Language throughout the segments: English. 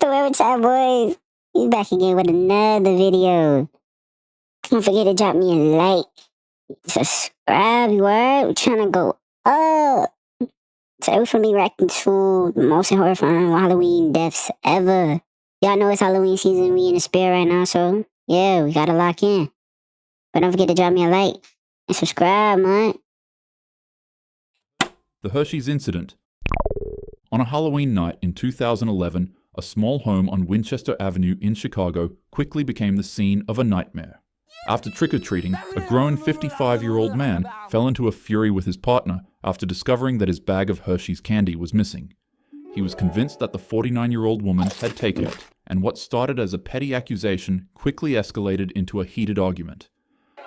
What's up, boys? He's back again with another video. Don't forget to drop me a like, subscribe, you heard? We're trying to go up. So we're finna be reacting to the most horrifying Halloween deaths ever. Y'all know it's Halloween season. We in the spirit right now, so yeah, we gotta lock in. But don't forget to drop me a like and subscribe, man. The Hershey's incident. On a Halloween night in 2011, a small home on Winchester Avenue in Chicago quickly became the scene of a nightmare. After trick-or-treating, a grown 55-year-old man fell into a fury with his partner after discovering that his bag of Hershey's candy was missing. He was convinced that the 49-year-old woman had taken it, and what started as a petty accusation quickly escalated into a heated argument.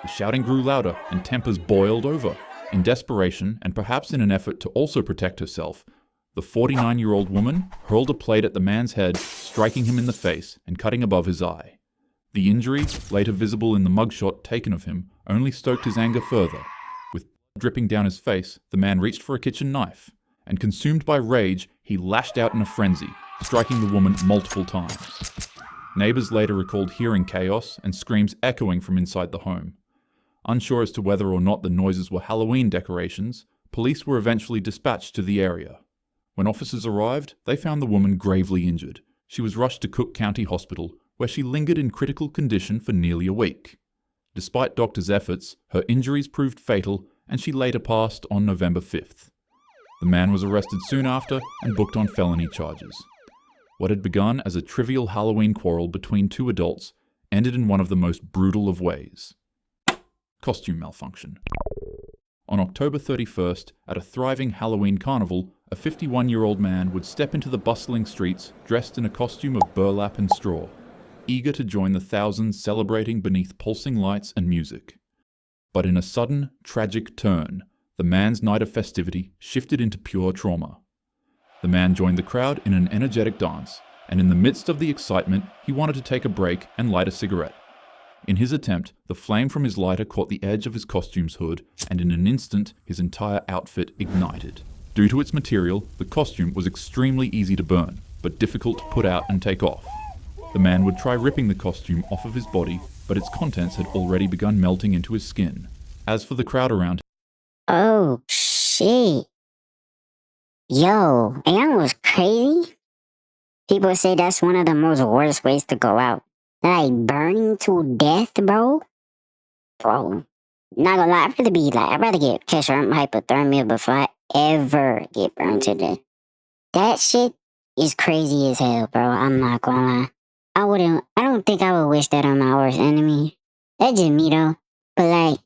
The shouting grew louder and tempers boiled over. In desperation, and perhaps in an effort to also protect herself, the 49-year-old woman hurled a plate at the man's head, striking him in the face and cutting above his eye. The injury, later visible in the mugshot taken of him, only stoked his anger further. With blood dripping down his face, the man reached for a kitchen knife, and consumed by rage, he lashed out in a frenzy, striking the woman multiple times. Neighbors later recalled hearing chaos and screams echoing from inside the home. Unsure as to whether or not the noises were Halloween decorations, police were eventually dispatched to the area. When officers arrived, they found the woman gravely injured. She was rushed to Cook County Hospital, where she lingered in critical condition for nearly a week. Despite doctors' efforts, her injuries proved fatal, and she later passed on November 5th. The man was arrested soon after and booked on felony charges. What had begun as a trivial Halloween quarrel between two adults ended in one of the most brutal of ways. Costume malfunction. On October 31st, at a thriving Halloween carnival, a 51-year-old man would step into the bustling streets dressed in a costume of burlap and straw, eager to join the thousands celebrating beneath pulsing lights and music. But in a sudden, tragic turn, the man's night of festivity shifted into pure trauma. The man joined the crowd in an energetic dance, and in the midst of the excitement, he wanted to take a break and light a cigarette. In his attempt, the flame from his lighter caught the edge of his costume's hood, and in an instant, his entire outfit ignited. Due to its material, the costume was extremely easy to burn, but difficult to put out and take off. The man would try ripping the costume off of his body, but its contents had already begun melting into his skin. As for the crowd around him, Oh, shit. Yo, that was crazy. People say that's one of the most worst ways to go out. Like, burning to death, bro? Bro, not gonna lie, I'd rather get catch hypothermia before I ever get burned to death. That shit is crazy as hell, bro. I'm not gonna lie. I don't think I would wish that on my worst enemy. That's just me, though. But, like,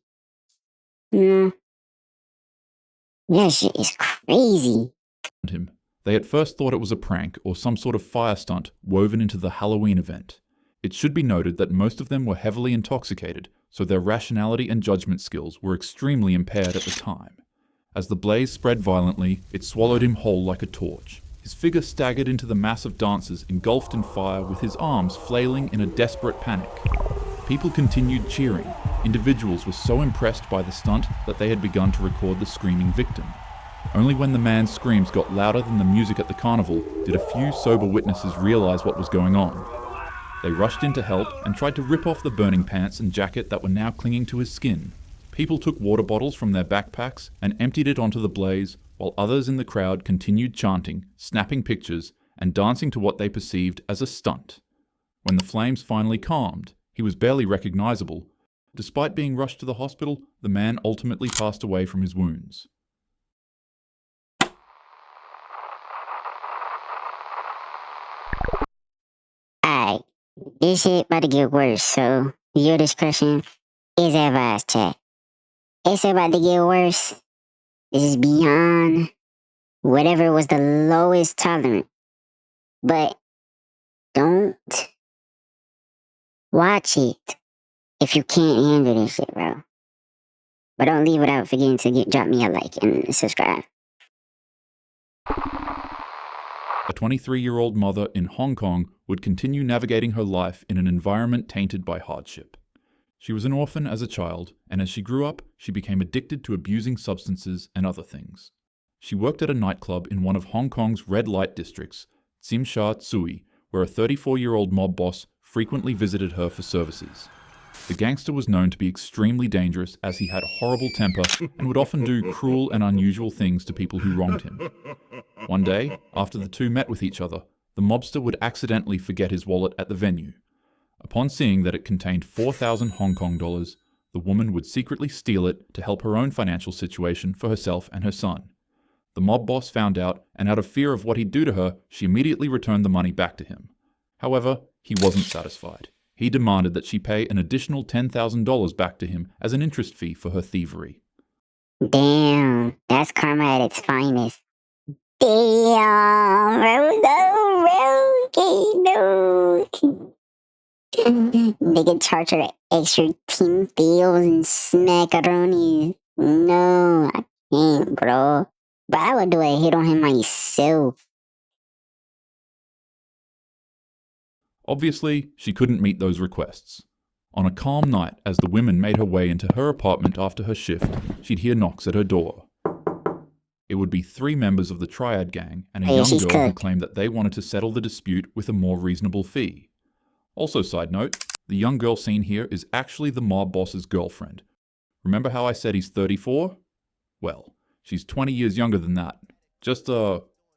that shit is crazy. They at first thought it was a prank or some sort of fire stunt woven into the Halloween event. It should be noted that most of them were heavily intoxicated, so their rationality and judgment skills were extremely impaired at the time. As the blaze spread violently, it swallowed him whole like a torch. His figure staggered into the mass of dancers engulfed in fire with his arms flailing in a desperate panic. People continued cheering. Individuals were so impressed by the stunt that they had begun to record the screaming victim. Only when the man's screams got louder than the music at the carnival did a few sober witnesses realize what was going on. They rushed in to help and tried to rip off the burning pants and jacket that were now clinging to his skin. People took water bottles from their backpacks and emptied it onto the blaze, while others in the crowd continued chanting, snapping pictures, and dancing to what they perceived as a stunt. When the flames finally calmed, he was barely recognizable. Despite being rushed to the hospital, the man ultimately passed away from his wounds. Alright, this shit about to get worse, so your discretion is advised, chat. It's about to get worse. This is beyond whatever was the lowest tolerant. But don't watch it if you can't handle this shit, bro. But don't leave without forgetting to drop me a like and subscribe. A 23-year-old mother in Hong Kong would continue navigating her life in an environment tainted by hardship. She was an orphan as a child, and as she grew up, she became addicted to abusing substances and other things. She worked at a nightclub in one of Hong Kong's red light districts, Tsim Sha Tsui, where a 34-year-old mob boss frequently visited her for services. The gangster was known to be extremely dangerous as he had a horrible temper and would often do cruel and unusual things to people who wronged him. One day, after the two met with each other, the mobster would accidentally forget his wallet at the venue. Upon seeing that it contained 4,000 Hong Kong dollars, the woman would secretly steal it to help her own financial situation for herself and her son. The mob boss found out, and out of fear of what he'd do to her, she immediately returned the money back to him. However, he wasn't satisfied. He demanded that she pay an additional $10,000 back to him as an interest fee for her thievery. Damn, that's karma at its finest. Damn, no. They could charge her extra team deals and smackaroonies. No, I can't, bro. But I would do a hit on him myself. Obviously, she couldn't meet those requests. On a calm night, as the woman made her way into her apartment after her shift, she'd hear knocks at her door. It would be 3 members of the Triad gang and a young girl who claimed that they wanted to settle the dispute with a more reasonable fee. Also, side note, the young girl seen here is actually the mob boss's girlfriend. Remember how I said he's 34? Well, she's 20 years younger than that.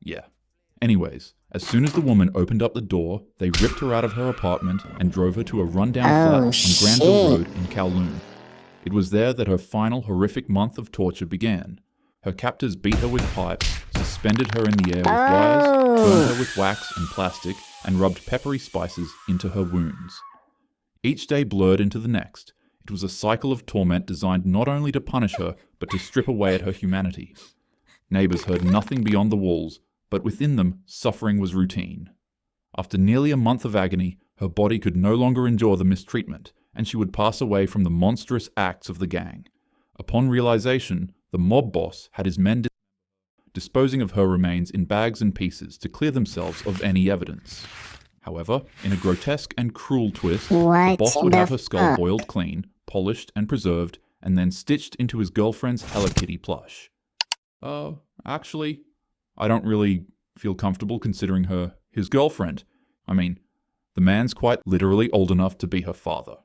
Yeah. Anyways, as soon as the woman opened up the door, they ripped her out of her apartment and drove her to a rundown flat on Granville Road in Kowloon. It was there that her final horrific month of torture began. Her captors beat her with pipes, suspended her in the air with wires, burned her with wax and plastic, and rubbed peppery spices into her wounds. Each day blurred into the next. It was a cycle of torment designed not only to punish her, but to strip away at her humanity. Neighbors heard nothing beyond the walls, but within them, suffering was routine. After nearly a month of agony, her body could no longer endure the mistreatment, and she would pass away from the monstrous acts of the gang. Upon realization, the mob boss had his men disposing of her remains in bags and pieces to clear themselves of any evidence. However, in a grotesque and cruel twist, the boss would have her skull boiled clean, polished and preserved, and then stitched into his girlfriend's Hello Kitty plush. Actually, I don't really feel comfortable considering her his girlfriend. I mean, the man's quite literally old enough to be her father.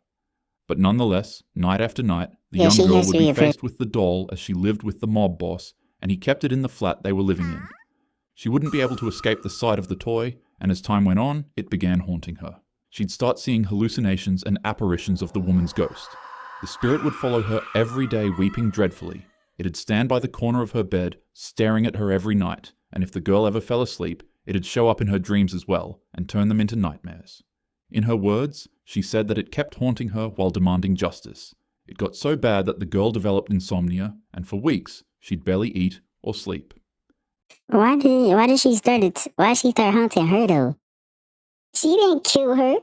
But nonetheless, night after night, the young girl would be faced with the doll as she lived with the mob boss, and he kept it in the flat they were living in. She wouldn't be able to escape the sight of the toy, and as time went on, it began haunting her. She'd start seeing hallucinations and apparitions of the woman's ghost. The spirit would follow her every day, weeping dreadfully. It'd stand by the corner of her bed, staring at her every night, and if the girl ever fell asleep, it'd show up in her dreams as well, and turn them into nightmares. In her words, she said that it kept haunting her while demanding justice. It got so bad that the girl developed insomnia, and for weeks, she'd barely eat or sleep. Why did she start haunting her though? She didn't kill her.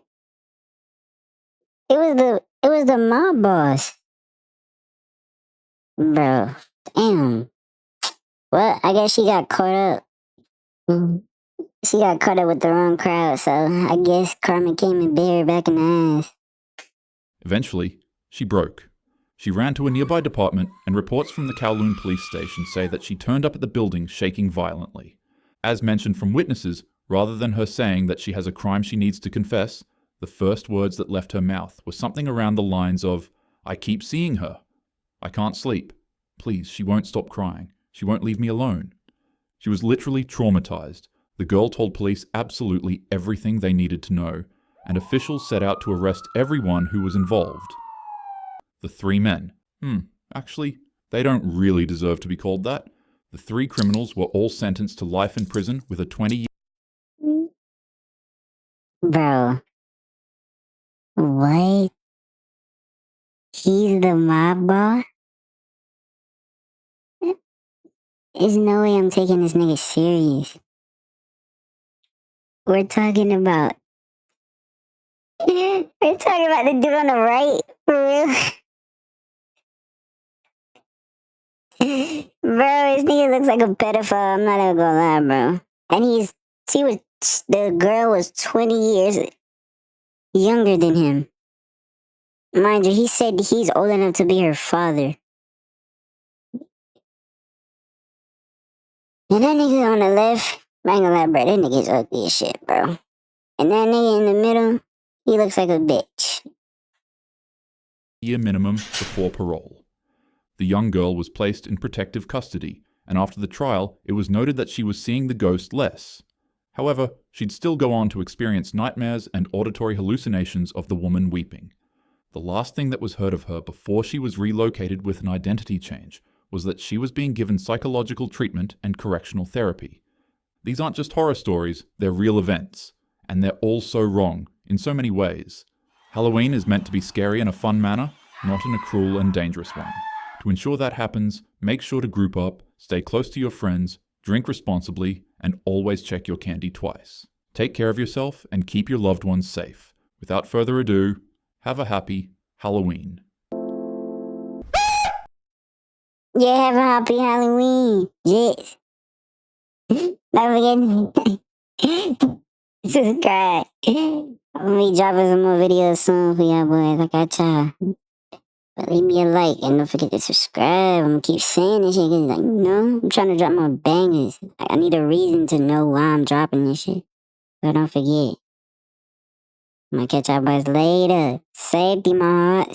It was the mob boss. Bro, damn. Well, I guess she got caught up. She got caught up with the wrong crowd, so I guess karma came and bit her back in the ass. Eventually, she broke. She ran to a nearby department, and reports from the Kowloon police station say that she turned up at the building shaking violently. As mentioned from witnesses, rather than her saying that she has a crime she needs to confess, the first words that left her mouth were something around the lines of, "I keep seeing her. I can't sleep. Please, she won't stop crying. She won't leave me alone." She was literally traumatized. The girl told police absolutely everything they needed to know, and officials set out to arrest everyone who was involved. The 3 men. Actually, they don't really deserve to be called that. The 3 criminals were all sentenced to life in prison with a 20-year. Bro. What? He's the mob boss? There's no way I'm taking this nigga serious. We're talking about the dude on the right, for real. Bro, this nigga looks like a pedophile. I'm not even gonna lie, bro. And the girl was 20 years younger than him. Mind you, he said he's old enough to be her father. And that nigga on the left, I ain't gonna lie, bro, that nigga's ugly as shit, bro. And that nigga in the middle, he looks like a bitch. Year minimum before parole. The young girl was placed in protective custody, and after the trial, it was noted that she was seeing the ghost less. However, she'd still go on to experience nightmares and auditory hallucinations of the woman weeping. The last thing that was heard of her before she was relocated with an identity change was that she was being given psychological treatment and correctional therapy. These aren't just horror stories, they're real events. And they're all so wrong, in so many ways. Halloween is meant to be scary in a fun manner, not in a cruel and dangerous one. To ensure that happens, make sure to group up, stay close to your friends, drink responsibly, and always check your candy twice. Take care of yourself and keep your loved ones safe. Without further ado, have a happy Halloween. Yeah, have a happy Halloween. Yes. Don't forget to subscribe. I'm gonna be dropping some more videos soon for y'all boys. I got y'all. But leave me a like and don't forget to subscribe. I'm gonna keep saying this shit because, I'm trying to drop more bangers. I need a reason to know why I'm dropping this shit. So don't forget. I'm gonna catch y'all boys later. Safety, my heart.